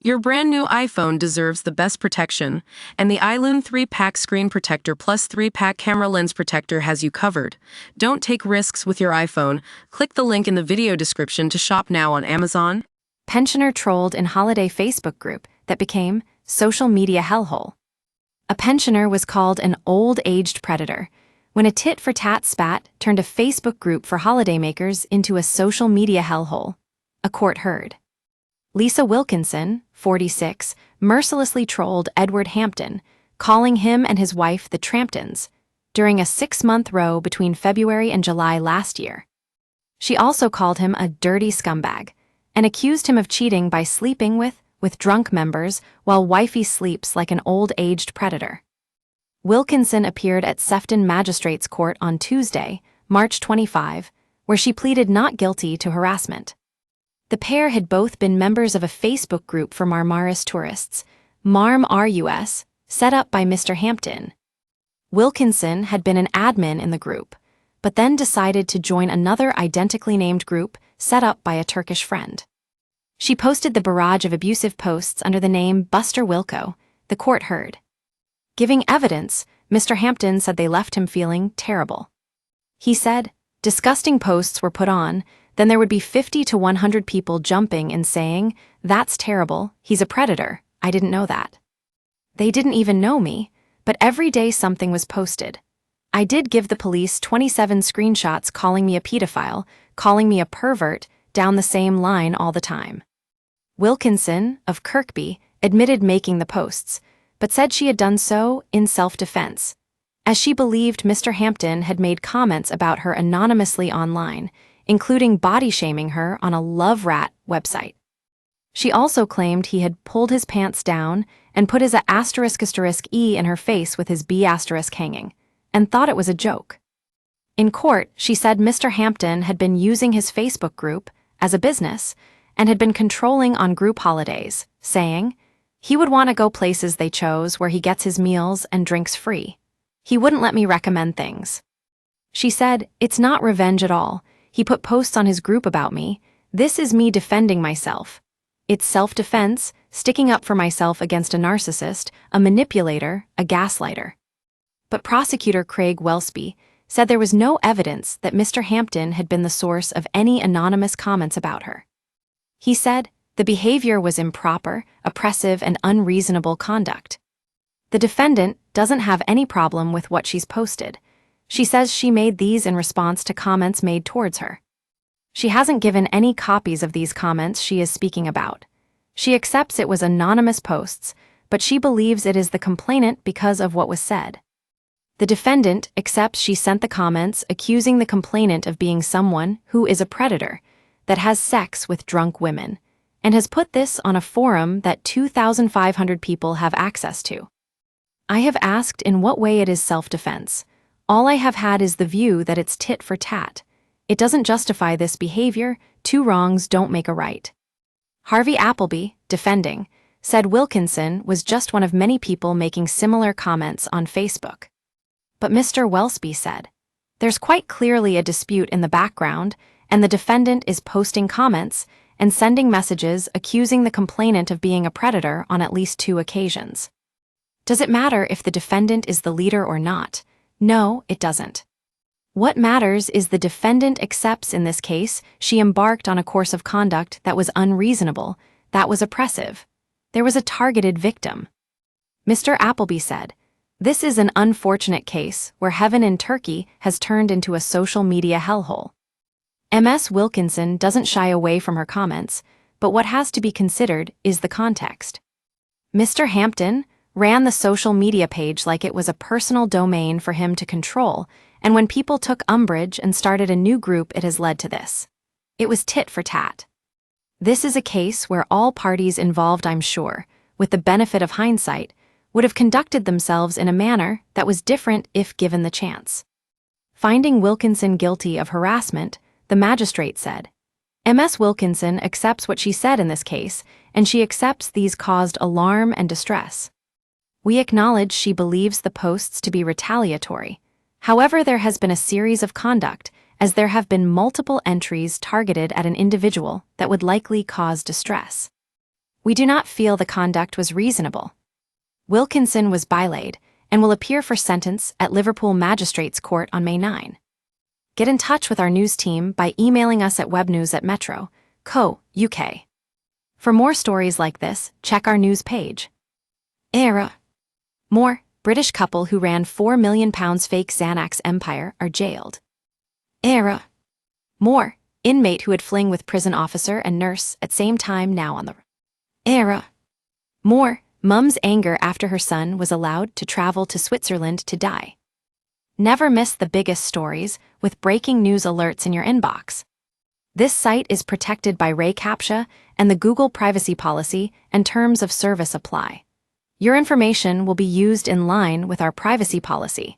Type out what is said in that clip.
Your brand new iPhone deserves the best protection, and the iLune 3-Pack Screen Protector Plus 3-Pack Camera Lens Protector has you covered. Don't take risks with your iPhone. Click the link in the video description to shop now on Amazon. Pensioner trolled in holiday Facebook group that became social media hellhole. A pensioner was called an old-aged predator when a tit-for-tat spat turned a Facebook group for holidaymakers into a social media hellhole, a court heard. Lisa Wilkinson, 46, mercilessly trolled Edward Hampton, calling him and his wife the Tramptons, during a 6-month row between February and July last year. She also called him a dirty scumbag and accused him of cheating by sleeping with drunk members while wifey sleeps like an old-aged predator. Wilkinson appeared at Sefton Magistrates Court on Tuesday, March 25, where she pleaded not guilty to harassment. The pair had both been members of a Facebook group for Marmaris tourists, Marm RUS, set up by Mr. Hampton. Wilkinson had been an admin in the group, but then decided to join another identically named group set up by a Turkish friend. She posted the barrage of abusive posts under the name Buster Wilco, the court heard. Giving evidence, Mr. Hampton said they left him feeling terrible. He said, disgusting posts were put on, then there would be 50 to 100 people jumping and saying, that's terrible, he's a predator, I didn't know that. They didn't even know me, but every day something was posted. I did give the police 27 screenshots calling me a pedophile, calling me a pervert, down the same line all the time. Wilkinson, of Kirkby, admitted making the posts, but said she had done so in self-defense, as she believed Mr. Hampton had made comments about her anonymously online, including body-shaming her on a Love Rat website. She also claimed he had pulled his pants down and put his **E in her face with his B* hanging, and thought it was a joke. In court, she said Mr. Hampton had been using his Facebook group as a business and had been controlling on group holidays, saying, he would want to go places they chose where he gets his meals and drinks free. He wouldn't let me recommend things. She said, it's not revenge at all. He put posts on his group about me. This is me defending myself. It's self-defense, sticking up for myself against a narcissist, a manipulator, a gaslighter. But prosecutor Craig Welsby said there was no evidence that Mr. Hampton had been the source of any anonymous comments about her. He said the behavior was improper, oppressive, and unreasonable conduct. The defendant doesn't have any problem with what she's posted. She says she made these in response to comments made towards her. She hasn't given any copies of these comments she is speaking about. She accepts it was anonymous posts, but she believes it is the complainant because of what was said. The defendant accepts she sent the comments accusing the complainant of being someone who is a predator that has sex with drunk women, and has put this on a forum that 2,500 people have access to. I have asked in what way it is self-defense. All I have had is the view that it's tit for tat. It doesn't justify this behavior. 2 wrongs don't make a right. Harvey Appleby, defending, said Wilkinson was just one of many people making similar comments on Facebook. But Mr. Welsby said, there's quite clearly a dispute in the background, and the defendant is posting comments and sending messages accusing the complainant of being a predator on at least 2 occasions. Does it matter if the defendant is the leader or not? No, it doesn't. What matters is the defendant accepts in this case she embarked on a course of conduct that was unreasonable, that was oppressive. There was a targeted victim. Mr. Appleby said, this is an unfortunate case where heaven in Turkey has turned into a social media hellhole. Ms. Wilkinson doesn't shy away from her comments, but what has to be considered is the context. Mr. Hampton ran the social media page like it was a personal domain for him to control, and when people took umbrage and started a new group, it has led to this. It was tit for tat. This is a case where all parties involved, I'm sure, with the benefit of hindsight, would have conducted themselves in a manner that was different if given the chance. Finding Wilkinson guilty of harassment, the magistrate said, Ms. Wilkinson accepts what she said in this case, and she accepts these caused alarm and distress. We acknowledge she believes the posts to be retaliatory. However, there has been a series of conduct, as there have been multiple entries targeted at an individual that would likely cause distress. We do not feel the conduct was reasonable. Wilkinson was bylaid and will appear for sentence at Liverpool Magistrates Court on May 9. Get in touch with our news team by emailing us at webnews@metro.co.uk. For more stories like this, check our news page. Era. More, British couple who ran £4 million fake Xanax empire are jailed. Era. More, inmate who had fling with prison officer and nurse at same time now on the Era. More, mum's anger after her son was allowed to travel to Switzerland to die. Never miss the biggest stories with breaking news alerts in your inbox. This site is protected by Ray CAPTCHA and the Google privacy policy and terms of service apply. Your information will be used in line with our privacy policy.